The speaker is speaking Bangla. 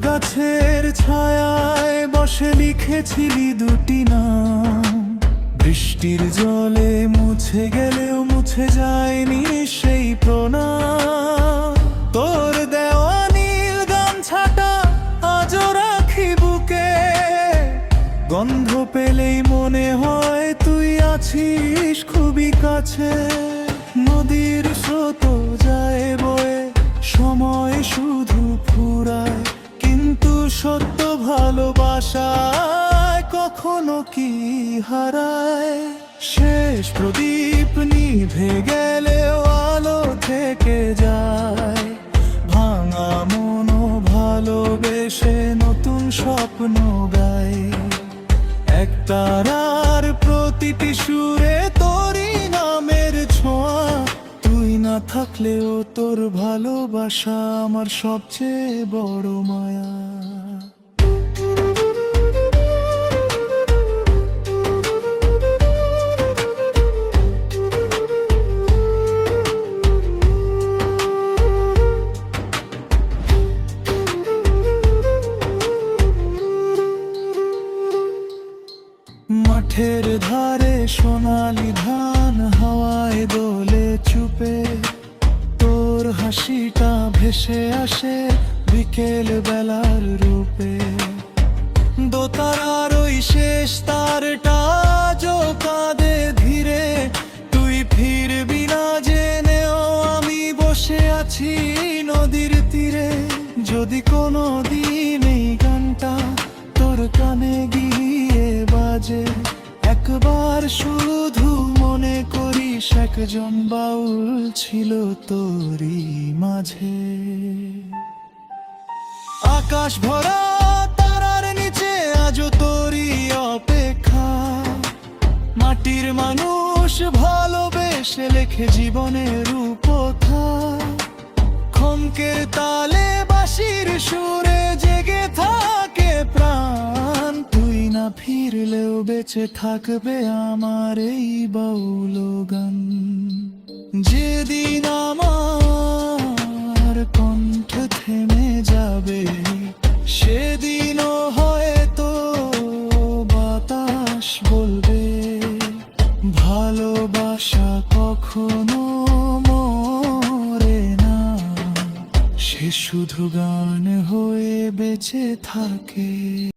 গাছের ছায়ায় বসে লিখেছিলি দুটি নাম, বৃষ্টির জলে মুছে গেলেও মুছে যায়নি সেই প্রণাম। তোর দেওয়া নীল গামছাটা আজও রাখি বুকে, গন্ধ পেলেই মনে হয় তুই আছিস খুবই কাছে। নদীর স্রোত যায় বয়ে, সময় শুধু ফুরায়, কিন্তু সত্য ভালোবাসায় কখনো কি হারায়? শেষ প্রদীপ নিভে গেলেও আলো থেকে যায়, ভাঙা মনো ভালোবেসে নতুন স্বপ্ন গায়। এক তারার প্রতিটি সুরে তোরই নামের ছোঁয়া, তুই না থাকলেও তোর ভালোবাসা আমার সবচেয়ে বড় মায়া। মাঠের ধারে সোনালি ধান হাওয়ায় দোলে চুপে, তোর হাসিটা ভেসে আসে বিকেল বেলার রূপে। দোতারার ওই শেষ তারটা আজও কাঁদে ধীরে, তুই ফিরবি না জেনেও আমি বসে আছি নদীর তীরে। যদি কোনো দিন এই গানটা তোর কানে গিয়ে বাজে, একবার শুধু মনে করিস একজন বাউল ছিল তোরই মাঝে। আকাশ ভরা তারার নিচে আজও তোরই অপেক্ষা, মাটির মানুষ ভালোবেসে লেখে জীবনের রূপকথা। খমকের তালে বাঁশির সুরে জেগে থাকে প্রাণ, তুই না ফিরলেও বেঁচে থাকবে আমার এই বাউল গান। যেদিন আমার কণ্ঠ থেমে যাবে, সেদিনও হয়তো বাতাস বলবে ভালোবাসা কখনো মরে না, সে শুধু গান হয়ে বেঁচে থাকে।